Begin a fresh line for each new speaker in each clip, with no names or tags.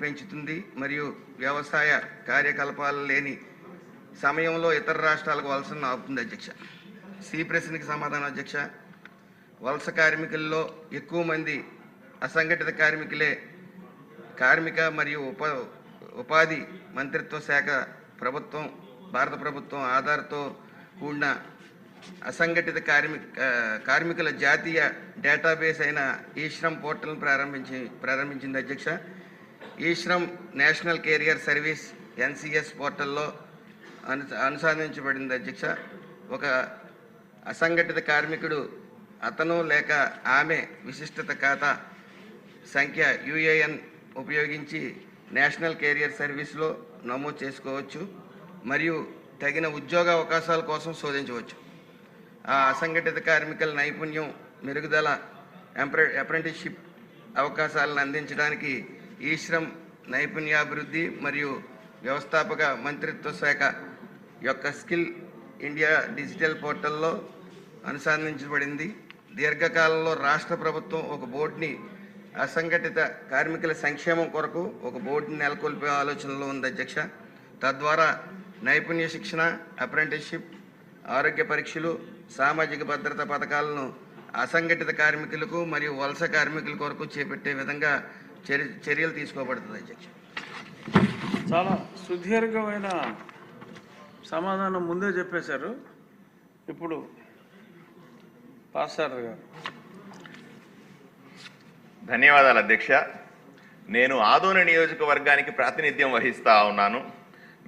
పెంచుతుంది మరియు వ్యవసాయ కార్యకలాపాలు లేని సమయంలో ఇతర రాష్ట్రాలకు వలసను ఆపుతుంది. అధ్యక్ష, సి ప్రశ్నకి సమాధానం. అధ్యక్ష, వలస కార్మికుల్లో ఎక్కువ మంది అసంఘటిత కార్మికులే. కార్మిక మరియు ఉపాధి మంత్రిత్వ శాఖ భారత ప్రభుత్వం ఆధార్తో కూడిన అసంఘటిత కార్మికుల జాతీయ డేటాబేస్ అయిన ఈశ్రమ్ పోర్టల్ను ప్రారంభించింది. అధ్యక్ష, eShram national career service NCS పోర్టల్లో అనుసంధానించబడింది. అధ్యక్ష, ఒక అసంఘటిత కార్మికుడు అతను లేక ఆమె విశిష్టత ఖాతా సంఖ్య యుఏఎన్ ఉపయోగించి నేషనల్ కెరియర్ సర్వీస్లో నమోదు చేసుకోవచ్చు మరియు తగిన ఉద్యోగ అవకాశాల కోసం శోధించవచ్చు. ఆ అసంఘటిత కార్మికుల నైపుణ్యం మెరుగుదల అప్రెంటిస్షిప్ అవకాశాలను అందించడానికి ఈశ్రమ్ నైపుణ్యాభివృద్ధి మరియు వ్యవస్థాపక మంత్రిత్వ శాఖ యొక్క స్కిల్ ఇండియా డిజిటల్ పోర్టల్లో అనుసంధానించబడింది. దీర్ఘకాలంలో రాష్ట్ర ప్రభుత్వం ఒక బోర్డుని అసంఘటిత కార్మికుల సంక్షేమం కొరకు ఒక బోర్డుని నెలకొల్పే ఆలోచనలో ఉంది. అధ్యక్ష, తద్వారా నైపుణ్య శిక్షణ, అప్రెంటిస్షిప్, ఆరోగ్య పరీక్షలు, సామాజిక భద్రతా పథకాలను అసంఘటిత కార్మికులకు మరియు వలస కార్మికుల కొరకు చేపట్టే విధంగా చర్యలు తీసుకోబడుతుంది. అధ్యక్ష,
చాలా సుదీర్ఘమైన సమాధానం ముందే చెప్పేశారు. ఇప్పుడు పాస్టర్ గారు.
ధన్యవాదాలు అధ్యక్ష. నేను ఆదోని నియోజకవర్గానికి ప్రాతినిధ్యం వహిస్తా ఉన్నాను.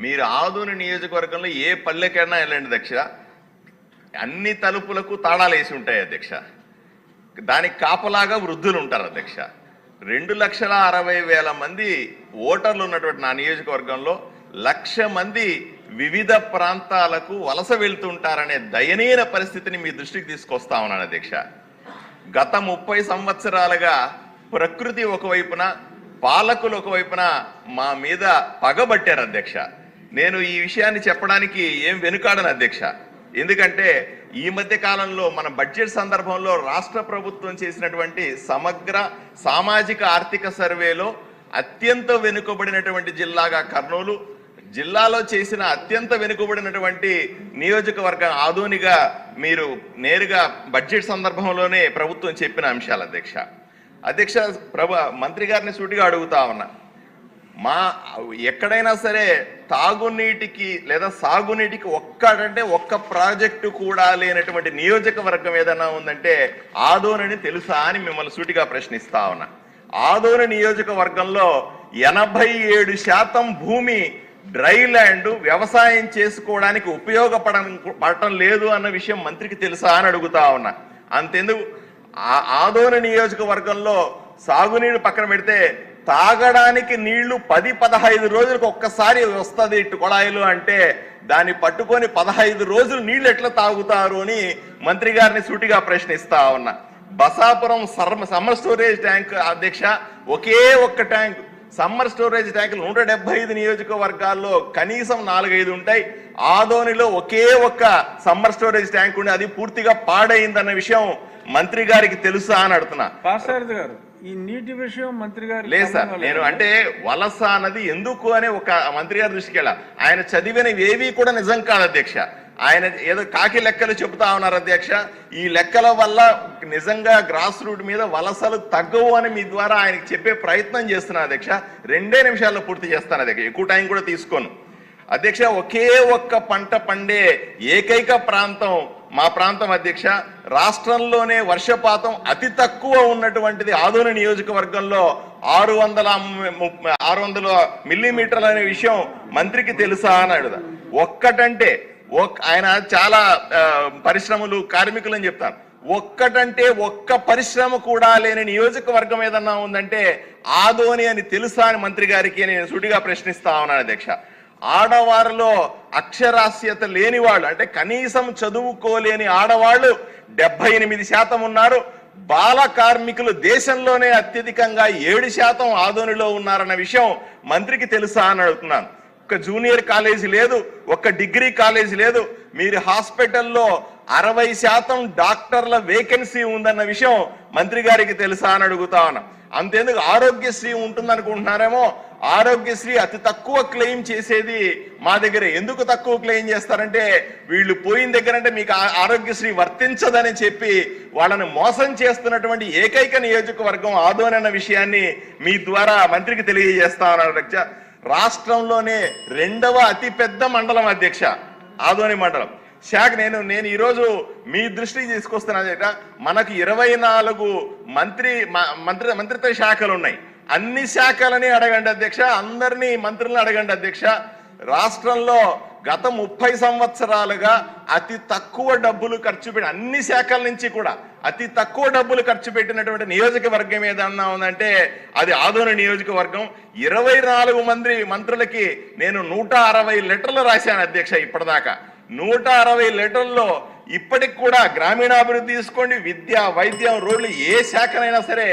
మీరు ఆదోని నియోజకవర్గంలో ఏ పల్లెకైనా వెళ్ళండి అధ్యక్ష, అన్ని తలుపులకు తాళాలు వేసి ఉంటాయి అధ్యక్ష. దానికి కాపలాగా వృద్ధులు ఉంటారు అధ్యక్ష. 2,60,000 మంది ఓటర్లు ఉన్నటువంటి నా నియోజకవర్గంలో 1,00,000 మంది వివిధ ప్రాంతాలకు వలస వెళ్తుంటారనే దయనీయ పరిస్థితిని మీ దృష్టికి తీసుకొస్తా ఉన్నాను అధ్యక్ష. గత 30 సంవత్సరాలుగా ప్రకృతి ఒకవైపున, పాలకులు ఒకవైపున మా మీద పగబట్టారు అధ్యక్ష. నేను ఈ విషయాన్ని చెప్పడానికి ఏం వెనుకాడను అధ్యక్ష. ఎందుకంటే ఈ మధ్య కాలంలో మన బడ్జెట్ సందర్భంలో రాష్ట్ర ప్రభుత్వం చేసినటువంటి సమగ్ర సామాజిక ఆర్థిక సర్వేలో అత్యంత వెనుకబడినటువంటి జిల్లాగా కర్నూలు జిల్లాలో చేసిన అత్యంత వెనుకబడినటువంటి నియోజకవర్గం ఆదోనిగా మీరు నేరుగా బడ్జెట్ సందర్భంలోనే ప్రభుత్వం చెప్పిన అంశాలు అధ్యక్ష. అధ్యక్ష, మంత్రి గారిని సూటిగా అడుగుతా ఉన్నా, ఎక్కడైనా సరే తాగునీటికి లేదా సాగునీటికి ఒక్క ప్రాజెక్టు కూడా లేనటువంటి నియోజకవర్గం ఏదైనా ఉందంటే ఆదోని తెలుసా అని మిమ్మల్ని సూటిగా ప్రశ్నిస్తా ఉన్నా. ఆదోని నియోజకవర్గంలో 87% భూమి డ్రై ల్యాండ్, వ్యవసాయం చేసుకోవడానికి ఉపయోగపడటం లేదు అన్న విషయం మంత్రికి తెలుసా అని అడుగుతా ఉన్నా. అంతెందుకు, ఆదోని నియోజకవర్గంలో సాగునీరు పక్కన పెడితే తాగడానికి నీళ్లు 10-15 రోజులకు ఒక్కసారి వస్తుంది ఇటు కొళాయిలు అంటే దాన్ని పట్టుకొని 15 రోజులు నీళ్లు ఎట్లా తాగుతారు అని మంత్రి గారిని సూటిగా ప్రశ్నిస్తా ఉన్నా. బసాపురం సమ్మర్ స్టోరేజ్ ట్యాంక్ అధ్యక్ష, ఒకే ఒక్క ట్యాంక్. సమ్మర్ స్టోరేజ్ ట్యాంకులు 175 నియోజకవర్గాల్లో కనీసం 4-5 ఉంటాయి. ఆదోనిలో ఒకే ఒక్క సమ్మర్ స్టోరేజ్ ట్యాంక్ ఉండి అది పూర్తిగా పాడైందన్న విషయం మంత్రి గారికి తెలుసా అని అడుగుతున్నా.
గారు, ఈ నీటి విషయం మంత్రి గారు
లేదు సార్. నేను అంటే వలస అన్నది ఎందుకు అని ఒక మంత్రి గారి దృష్టికి వెళ్ళా. ఆయన చదివినవి ఏవి కూడా నిజం కాదు అధ్యక్ష. ఆయన ఏదో కాకి లెక్కలు చెబుతా ఉన్నారు అధ్యక్ష. ఈ లెక్కల వల్ల నిజంగా గ్రాస్ రూట్ మీద వలసలు తగ్గవు అని మీ ద్వారా ఆయనకి చెప్పే ప్రయత్నం చేస్తున్నా అధ్యక్ష. 2 నిమిషాల్లో పూర్తి చేస్తాను అధ్యక్ష, ఎక్కువ టైం కూడా తీసుకోను అధ్యక్ష. ఒకే ఒక్క పంట పండే ఏకైక ప్రాంతం మా ప్రాంతం అధ్యక్ష. రాష్ట్రంలోనే వర్షపాతం అతి తక్కువ ఉన్నటువంటిది ఆదోని నియోజకవర్గంలో 600 మిల్లీమీటర్లు అనే విషయం మంత్రికి తెలుసా అని అడుగుదా. ఒక్కటంటే ఆయన చాలా పరిశ్రమలు, కార్మికులు అని చెప్తారు. ఒక్కటంటే ఒక్క పరిశ్రమ కూడా లేని నియోజకవర్గం ఏదన్నా ఉందంటే ఆదోని అని తెలుసా అని మంత్రి గారికి నేను సూటిగా ప్రశ్నిస్తా ఉన్నాను అధ్యక్ష. ఆడవారిలో అక్షరాస్యత లేని వాళ్ళు అంటే కనీసం చదువుకోలేని ఆడవాళ్ళు 78% ఉన్నారు. బాల కార్మికులు దేశంలోనే అత్యధికంగా 7% ఆదోనిలో ఉన్నారన్న విషయం మంత్రికి తెలుసా అని అడుగుతున్నాను. ఒక జూనియర్ కాలేజీ లేదు, ఒక డిగ్రీ కాలేజీ లేదు. మీరు హాస్పిటల్లో 60% డాక్టర్ల వేకెన్సీ ఉందన్న విషయం మంత్రి గారికి తెలుసా అని అడుగుతా ఉన్నా. అంతేందుకు ఆరోగ్యశ్రీ ఉంటుంది అనుకుంటున్నారేమో. ఆరోగ్యశ్రీ అతి తక్కువ క్లెయిమ్ చేసేది మా దగ్గర. ఎందుకు తక్కువ క్లెయిమ్ చేస్తారంటే వీళ్ళు పోయిన దగ్గర అంటే మీకు ఆరోగ్యశ్రీ వర్తించదని చెప్పి వాళ్ళని మోసం చేస్తున్నటువంటి ఏకైక నియోజకవర్గం ఆదోని అన్న విషయాన్ని మీ ద్వారా మంత్రికి తెలియజేస్తా ఉన్నారు అధ్యక్ష. రాష్ట్రంలోనే 2వ అతిపెద్ద మండలం అధ్యక్ష ఆదోని మండలం శాఖ. నేను ఈరోజు మీ దృష్టికి తీసుకొస్తున్నా, మనకు 24 మంత్రిత్వ శాఖలు ఉన్నాయి. అన్ని శాఖలని అడగండి అధ్యక్ష, అందరినీ మంత్రులను అడగండి అధ్యక్ష. రాష్ట్రంలో గత 30 సంవత్సరాలుగా అతి తక్కువ డబ్బులు ఖర్చు పెట్టి అన్ని శాఖల నుంచి కూడా అతి తక్కువ డబ్బులు ఖర్చు పెట్టినటువంటి నియోజకవర్గం ఏదన్నా ఉందంటే అది ఆదోని నియోజకవర్గం. 24 మంత్రులకి నేను 160 లెటర్లు రాశాను అధ్యక్ష. ఇప్పటిదాకా 160 లెటర్లలో ఇప్పటికి కూడా గ్రామీణాభివృద్ధి తీసుకోండి, విద్య, వైద్యం, రోడ్లు, ఏ శాఖనైనా సరే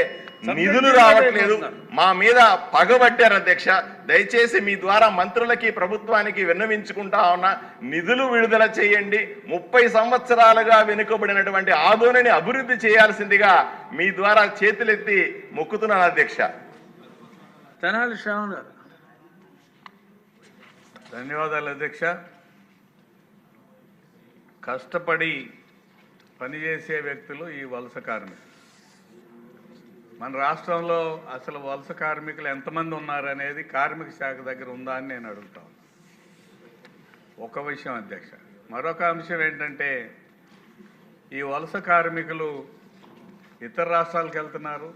నిధులు రావట్లేదు. మా మీద పగబట్టారు అధ్యక్ష. దయచేసి మీ ద్వారా మంత్రులకి ప్రభుత్వానికి విన్నవించుకుంటా ఉన్నా, నిధులు విడుదల చేయండి. 30 సంవత్సరాలుగా వెనుకబడినటువంటి ఆదోనిని అభివృద్ధి చేయాల్సిందిగా మీ ద్వారా చేతులెత్తి మొక్కుతున్నాను అధ్యక్ష.
తెనాలి శ్రావణ్ గారు.
ధన్యవాదాలు అధ్యక్ష. కష్టపడి పనిచేసే వ్యక్తులు ఈ వలస కార్మికులు. మన రాష్ట్రంలో అసలు వలస కార్మికులు ఎంతమంది ఉన్నారనేది కార్మిక శాఖ దగ్గర ఉందా అని నేను అడుగుతాను. ఒక విషయం అధ్యక్ష. మరొక అంశం ఏంటంటే ఈ వలస కార్మికులు ఇతర రాష్ట్రాలకు వెళ్తున్నారు,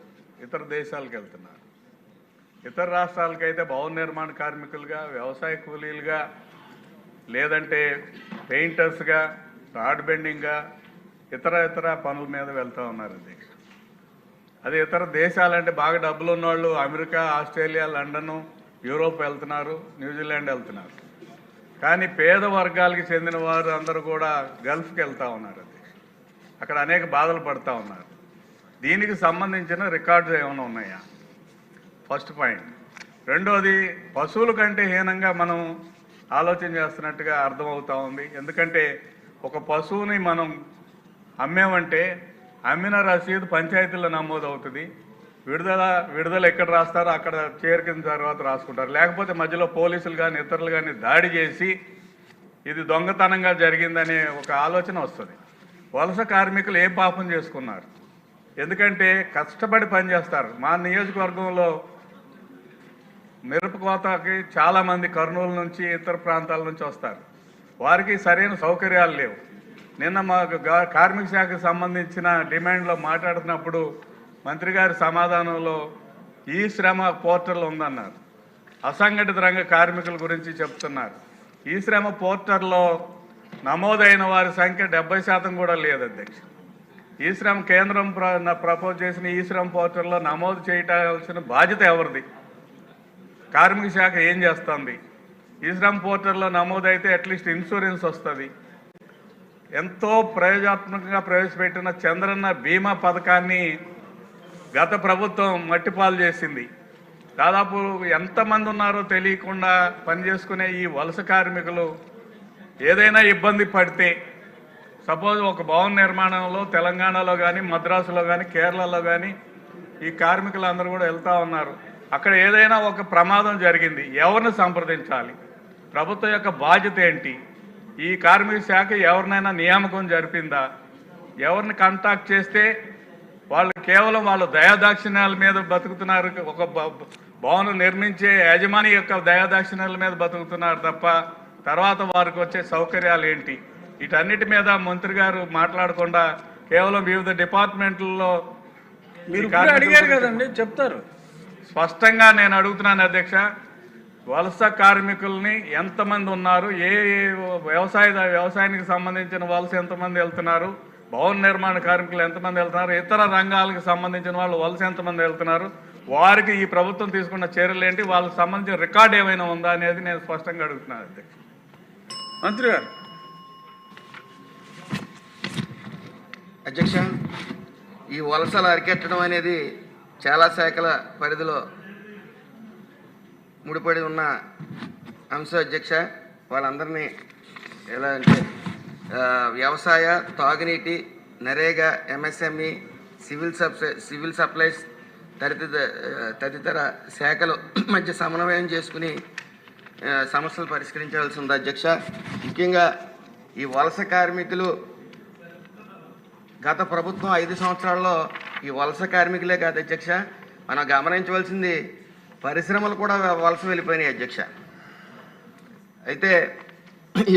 ఇతర దేశాలకు వెళ్తున్నారు. ఇతర రాష్ట్రాలకైతే భవన నిర్మాణ కార్మికులుగా, వ్యవసాయ కూలీలుగా, లేదంటే పెయింటర్స్గా, రాడ్ బెండింగ్గా, ఇతర పనుల మీద వెళ్తూ ఉన్నారు అధ్యక్ష. అదే ఇతర దేశాలంటే బాగా డబ్బులు ఉన్నవాళ్ళు అమెరికా, ఆస్ట్రేలియా, లండను, యూరోప్ వెళ్తున్నారు, న్యూజిలాండ్ వెళ్తున్నారు. కానీ పేద వర్గాలకి చెందిన వారు అందరూ కూడా గల్ఫ్కి వెళ్తూ ఉన్నారు అధ్యక్ష. అక్కడ అనేక బాధలు పడుతూ ఉన్నారు. దీనికి సంబంధించిన రికార్డ్స్ ఏమైనా ఉన్నాయా? First point. రెండోది, పశువుల కంటే హీనంగా మనం ఆలోచన చేస్తున్నట్టుగా అర్థమవుతూ ఉంది. ఎందుకంటే ఒక పశువుని మనం అమ్మేమంటే అమ్మిన రసీదు పంచాయతీలో నమోదు అవుతుంది. విడుదల ఎక్కడ రాస్తారో అక్కడ చేరికిన తర్వాత రాసుకుంటారు. లేకపోతే మధ్యలో పోలీసులు కానీ ఇతరులు కానీ దాడి చేసి ఇది దొంగతనంగా జరిగిందనే ఒక ఆలోచన వస్తుంది. వలస కార్మికులు ఏ పాపం చేసుకున్నారు? ఎందుకంటే కష్టపడి పనిచేస్తారు. మా నియోజకవర్గంలో మిరప కోతకి చాలామంది కర్నూలు నుంచి ఇతర ప్రాంతాల నుంచి వస్తారు. వారికి సరైన సౌకర్యాలు లేవు. నిన్న మా కార్మిక శాఖకు సంబంధించిన డిమాండ్లో మాట్లాడుతున్నప్పుడు మంత్రి గారి సమాధానంలో ఈ శ్రమ పోర్టల్ ఉందన్నారు. అసంఘటిత రంగ కార్మికుల గురించి చెప్తున్నారు. ఈ శ్రమ పోర్టల్లో నమోదైన వారి సంఖ్య 70% కూడా లేదు అధ్యక్ష. ఈ శ్రమ కేంద్రం ప్రపోజ్ చేసిన ఈ శ్రమ పోర్టల్లో నమోదు చేయాల్సిన బాధ్యత ఎవరిది? కార్మిక శాఖ ఏం చేస్తుంది? ఈ శ్రమ పోర్టల్లో నమోదైతే అట్లీస్ట్ ఇన్సూరెన్స్ వస్తుంది. ఎంతో ప్రయోజనాత్మకంగా ప్రవేశపెట్టిన చంద్రన్న బీమా పథకాన్ని గత ప్రభుత్వం మట్టిపాలు చేసింది. దాదాపు ఎంతమంది ఉన్నారో తెలియకుండా పనిచేసుకునే ఈ వలస కార్మికులు ఏదైనా ఇబ్బంది పడితే, సపోజ్ ఒక భవన నిర్మాణంలో తెలంగాణలో కానీ, మద్రాసులో కానీ, కేరళలో కానీ ఈ కార్మికులందరూ కూడా వెళ్తూ ఉన్నారు. అక్కడ ఏదైనా ఒక ప్రమాదం జరిగింది, ఎవరిని సంప్రదించాలి? ప్రభుత్వం యొక్క బాధ్యత ఏంటి? ఈ కార్మిక శాఖ ఎవరినైనా నియామకం జరిపిందా? ఎవరిని కాంటాక్ట్ చేస్తే వాళ్ళు కేవలం వాళ్ళ దయాదాక్షిణ్యాల మీద బతుకుతున్నారు. ఒక భవనం నిర్మించే యజమాని యొక్క దయాదాక్షిణ్యాల మీద బతుకుతున్నారు తప్ప తర్వాత వారికి వచ్చే సౌకర్యాలు ఏంటి? వీటన్నిటి మీద మంత్రి గారు మాట్లాడకుండా కేవలం వివిధ డిపార్ట్మెంట్లలో
మీరు అడిగారు కదండి, చెప్తారు.
స్పష్టంగా నేను అడుగుతున్నాను అధ్యక్ష, వలస కార్మికుల్ని ఎంతమంది ఉన్నారు? ఏ వ్యవసాయానికి సంబంధించిన వలస ఎంతమంది వెళ్తున్నారు? భవన నిర్మాణ కార్మికులు ఎంతమంది వెళ్తున్నారు? ఇతర రంగాలకు సంబంధించిన వాళ్ళు వలస ఎంతమంది వెళ్తున్నారు? వారికి ఈ ప్రభుత్వం తీసుకున్న చర్యలు ఏంటి? వాళ్ళకి సంబంధించిన రికార్డు ఏమైనా ఉందా అనేది నేను స్పష్టంగా అడుగుతున్నాను అధ్యక్ష.
మంత్రి గారు.
అధ్యక్ష, ఈ వలసలు అరికెట్టడం అనేది చాలా శాఖల పరిధిలో ముడిపడి ఉన్న అంశం అధ్యక్ష. వాళ్ళందరినీ ఎలా అంటే వ్యవసాయ, తాగునీటి, నరేగా, ఎంఎస్ఎంఈ, సివిల్ సప్లైస్, తదితర శాఖలు మధ్య సమన్వయం చేసుకుని సమస్యలు పరిష్కరించవలసి ఉంది అధ్యక్ష. ముఖ్యంగా ఈ వలస కార్మికులు గత ప్రభుత్వం 5 సంవత్సరాల్లో ఈ వలస కార్మికులే కాదు అధ్యక్ష, మనం గమనించవలసింది పరిశ్రమలు కూడా వలస వెళ్ళిపోయినాయి అధ్యక్ష. అయితే ఈ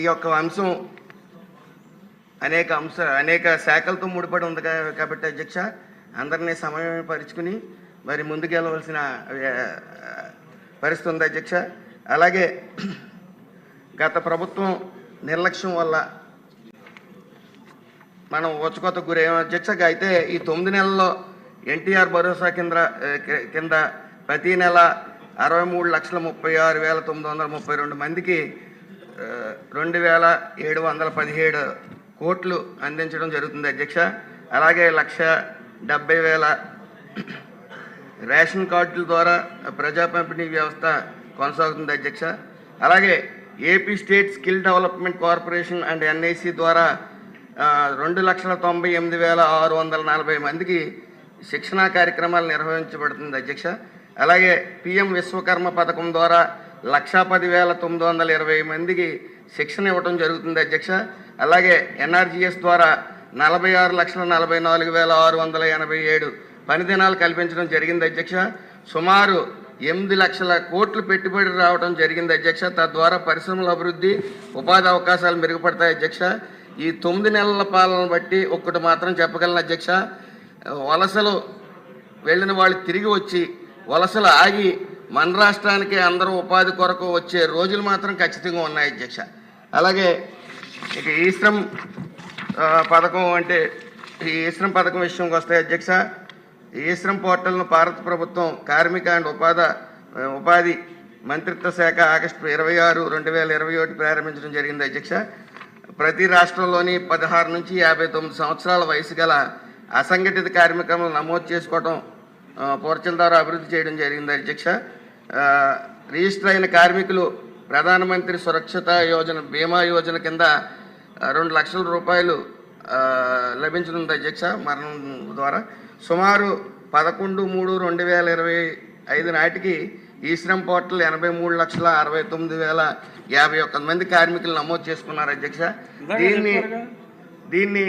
యొక్క అంశం అనేక శాఖలతో ముడిపడి ఉంది కాబట్టి అధ్యక్ష, అందరినీ సమన్వయపరుచుకుని మరి ముందుకెళ్ళవలసిన పరిస్థితి ఉంది అధ్యక్ష. అలాగే గత ప్రభుత్వం నిర్లక్ష్యం వల్ల మనం ఉచ్చుకోతకు గురయ్యాం అధ్యక్ష. అయితే ఈ 9 నెలల్లో ఎన్టీఆర్ భరోసా కింద ప్రతి నెల 63,36,932 మందికి 2,717 కోట్లు అందించడం జరుగుతుంది అధ్యక్ష. అలాగే 1,70,000 రేషన్ కార్డుల ద్వారా ప్రజా పంపిణీ వ్యవస్థ కొనసాగుతుంది అధ్యక్ష. అలాగే AP state skill development corporation and NIC ద్వారా 2,98,640 మందికి శిక్షణా కార్యక్రమాలు నిర్వహించబడుతుంది అధ్యక్ష. అలాగే పిఎం విశ్వకర్మ పథకం ద్వారా 1,10,920 మందికి శిక్షణ ఇవ్వడం జరుగుతుంది అధ్యక్ష. అలాగే ఎన్ఆర్జీఎస్ ద్వారా 46,44,687 పని దినాలు కల్పించడం జరిగింది అధ్యక్ష. సుమారు 8 లక్షల కోట్లు పెట్టుబడి రావడం జరిగింది అధ్యక్ష. తద్వారా పరిశ్రమల అభివృద్ధి, ఉపాధి అవకాశాలు మెరుగుపడతాయి అధ్యక్ష. ఈ 9 నెలల పాలన బట్టి ఒక్కటి మాత్రం చెప్పగలను అధ్యక్ష, వలసలు వెళ్ళిన వాళ్ళు తిరిగి వచ్చి వలసలు ఆగి మన రాష్ట్రానికి అందరూ ఉపాధి కొరకు వచ్చే రోజులు మాత్రం ఖచ్చితంగా ఉన్నాయి అధ్యక్ష. అలాగే ఇక ఈ శ్రమ్ పథకం పథకం విషయంకి వస్తాయి అధ్యక్ష. ఈ శ్రమ్ పోర్టల్ను భారత ప్రభుత్వం కార్మిక అండ్ ఉపాధి మంత్రిత్వ శాఖ ఆగస్టు 26, 2021 ప్రారంభించడం జరిగింది అధ్యక్ష. ప్రతి రాష్ట్రంలోని 16 నుంచి 59 సంవత్సరాల వయసు గల అసంఘటిత కార్మికులను నమోదు చేసుకోవడం పోర్టల్ ద్వారా అభివృద్ధి చేయడం జరిగింది అధ్యక్ష. రిజిస్టర్ అయిన కార్మికులు ప్రధానమంత్రి సురక్షిత యోజన బీమా యోజన కింద 2 లక్షల రూపాయలు లభించనుంది అధ్యక్ష మరణం ద్వారా. సుమారు 11/3/2025 నాటికి ఈ శ్రమ్ పోర్టల్ 83,69,051 మంది కార్మికులు నమోదు చేసుకున్నారు అధ్యక్ష. దీన్ని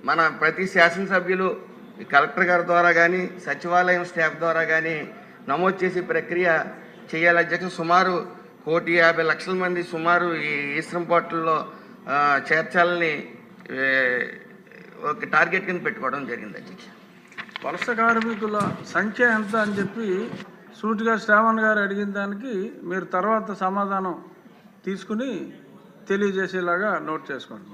మన ప్రతి శాసనసభ్యులు కలెక్టర్ గారి ద్వారా కానీ సచివాలయం స్టాఫ్ ద్వారా కానీ నమోదు చేసే ప్రక్రియ చేయాలి అధ్యక్ష. సుమారు 1,50,00,000 మంది సుమారు ఈ శ్రమ్ పోర్టల్లో చేర్చాలని ఒక టార్గెట్ కింద పెట్టుకోవడం జరిగింది అధ్యక్ష.
వలస కార్మికుల సంఖ్య ఎంత అని చెప్పి సూటిగా శ్రావణ్ గారు అడిగిన దానికి మీరు తర్వాత సమాధానం తీసుకుని తెలియజేసేలాగా నోట్ చేసుకోండి.